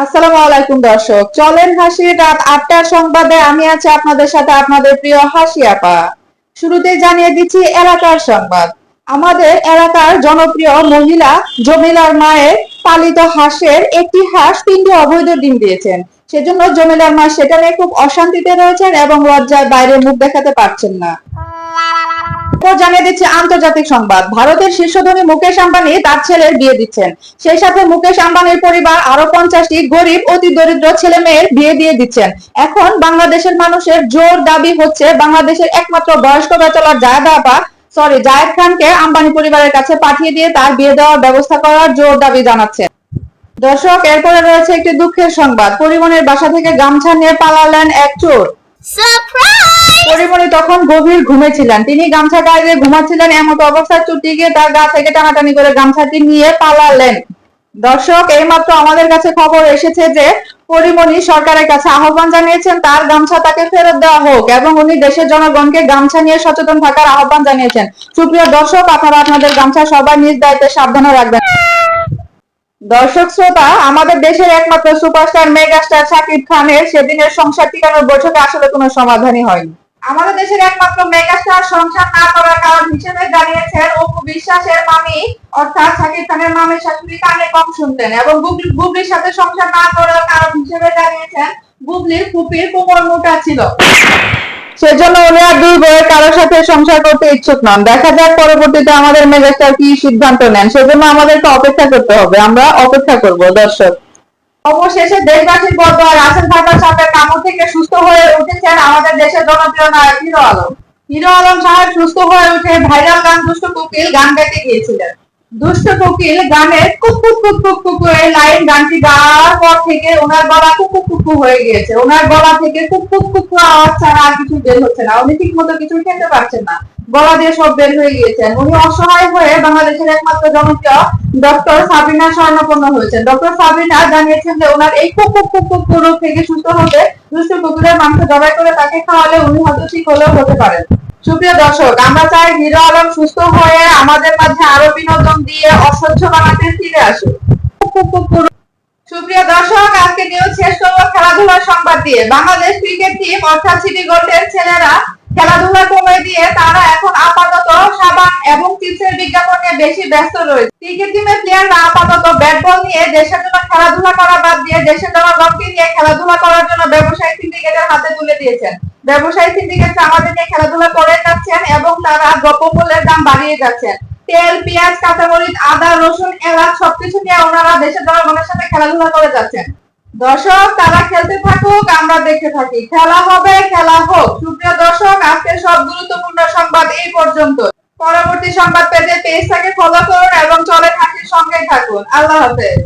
আসসালামু আলাইকুম দর্শক, চলেন হাসির রাত 8টার সংবাদে আমি আছি আপনাদের সাথে আপনাদের প্রিয় হাসি আপা। শুরুতেই জানিয়ে দিচ্ছি এলাকার সংবাদ। আমাদের এলাকার জনপ্রিয় মহিলা জমিলার মায়ের পালিত হাঁসের একটি হাঁস 3টি অবৈধ ডিম দিয়েছেন। সেজন্য জমিলার মা সেটা নিয়ে খুব অশান্তিতে রয়েছেন এবং লজ্জায় বাইরে মুখ দেখাতে পারছেন না। জানিয়ে দিচ্ছে আন্তর্জাতিক সংবাদ। ভারতের শীর্ষ ধনী মুকেশ আম্বানি তার ছেলের বিয়ে দিচ্ছেন। সেই সাথে মুকেশ আম্বানির পরিবার আরো 50টি গরিব অতি দরিদ্র ছেলে মেয়ের বিয়ে দিয়ে দিচ্ছেন। এখন বাংলাদেশের মানুষের জোর দাবি হচ্ছে বাংলাদেশের একমাত্র বয়স্ক ব্যাচেলর জায়েদ খানকে আম্বানি পরিবারের কাছে পাঠিয়ে দিয়ে তার বিয়ে দেওয়ার ব্যবস্থা করার জোর দাবি জানাচ্ছে। দর্শক, এরপরে রয়েছে একটি দুঃখের সংবাদ। পরিমণির বাসা থেকে গামছা নিয়ে পালালেন এক চোর। পরিমণি তখন গভীর ঘুমে ছিলেন। তিনি গামছা গায়ে দিয়ে ঘুমাচ্ছিলেন, এমতো অবস্থায় চুটি গিয়ে তার গা থেকে টানাটানি করে গামছাটি নিয়ে পালালেন। দর্শক, এইমাত্র আমাদের কাছে খবর এসেছে যে পরিমণি সরকারের কাছে আহ্বান জানিয়েছেন তার গামছা তাকে ফেরত দেওয়া হোক এবং উনি দেশের জনগণকে গামছা নিয়ে সচেতন থাকার আহ্বান জানিয়েছেন। সুপ্রিয় দর্শক, আপনারা আপনাদের গামছা সবাই নিজ দায়িত্বে সাবধানে রাখবেন। দর্শক শ্রোতা, আমাদের দেশের একমাত্র সুপারস্টার মেগাস্টার শাকিব খানের সেদিনের সংসার টিকানোর বৈঠকে আসলে কোনো সমাধানই হয়নি। আমাদের দেশের একমাত্র মেগাস্টার সংসার না করার কারণ হিসেবে দাঁড়িয়েছেন অপু বিশ্বাসের মামি অর্থাৎ শাকিব খানের মামির শাশুড়ি কানে কম শুনতেন এবং বুবলির সাথে সংসার না করার কারণ হিসেবে দাঁড়িয়েছেন বুবলির ফুপির কোমর মোটা ছিল। সেজন্য উনি আর দুই বউয়ের কারোর সাথে সংসার করতে ইচ্ছুক নন। দেখা যাক পরবর্তীতে আমাদের মেগাস্টার কি সিদ্ধান্ত নেন। সেজন্য আমাদেরকে অপেক্ষা করতে হবে। আমরা অপেক্ষা করব দর্শক। অবশেষে দেশবাসীর বদয়া রাসেল ভাইপার সাহেবের কামড় থেকে সুস্থ হয়ে উঠেছেন আমাদের দেশের জনপ্রিয় নায়ক হিরো আলম। হিরো আলম সাহেব সুস্থ হয়ে উঠে ভাইরাল গান দুষ্ট কোকিল গান গাইতে গিয়েছিলেন। দুষ্ট কোকিল গানের কুকুক কুকুক কুকু এই লাইন গানটি গাওয়ার পর থেকে ওনার গলা কুকুক কুকু হয়ে গিয়েছে। ওনার গলা থেকে কুকুক কুকু আওয়াজ ছাড়া আর কিছু বের হচ্ছে না। উনি ঠিক মতো কিছু খেতে পারছেন না, গলা দিয়ে সব বের হয়ে গিয়েছেন। উনি অসহায় হয়ে বাংলাদেশের একমাত্র জনপ্রিয় ডক্টর সাবিনা শরণাপন্ন হয়েছেন। ডক্টর সাবিনা জানিয়েছেন যে ওনার এই কুকুক কুকুক রোগ থেকে সুস্থ হতে দুষ্ট কুকুরের মাংস জবাই করে তাকে খাওয়ালে উনি হয়তো ঠিক হলেও হতে পারেন। সুপ্রিয় দর্শক, আমরা চাই হিরো আলম সুস্থ হয়ে আমাদের মাঝে আরো বিনোদন দিয়ে অসহ্য বানাতে ফিরে আসুক। সুপ্রিয় দর্শক, আজকে নিউজ শেষ করবো খেলাধুলার সংবাদ দিয়ে। বাংলাদেশ ক্রিকেট টিম অর্থাৎ সিটি গোল্ডের ছেলেরা খেলাধুলা কমে দিয়ে তারা এখন আপাতত সাবান এবং চিপসের বিজ্ঞাপন নিয়ে বেশি ব্যস্ত রয়েছে। ক্রিকেট টিমের প্লেয়াররা আপাতত ব্যাট বল নিয়ে দেশের জন্য খেলাধুলা করা বাদ দিয়ে দেশের জনগণকে নিয়ে খেলাধুলা করার জন্য ব্যবসায়ী সিন্ডিকেটের হাতে তুলে দিয়েছেন। ব্যবসায়ী সিন্ডিকেট আমাদের নিয়ে খেলাধুলা করে যাচ্ছেন এবং তারা দ্রব্যমূল্যের দাম বাড়িয়ে যাচ্ছেন। তেল, পেঁয়াজ, কাঁচামরিচ, আদা, রসুন, এলাচ সবকিছু নিয়ে ওনারা দেশের জনগণের সাথে খেলাধুলা করে যাচ্ছেন। দর্শক, তারা খেলতে থাকুক, আমরা দেখতে থাকি। খেলা হবে, খেলা হোক। সুপ্রিয় দর্শক, আজকের সব গুরুত্বপূর্ণ সংবাদ এই পর্যন্ত। পরবর্তী সংবাদ পেতে পেজটাকে ফলো করুন এবং চলে হাসির সঙ্গেই থাকুন। আল্লাহ হাফেজ।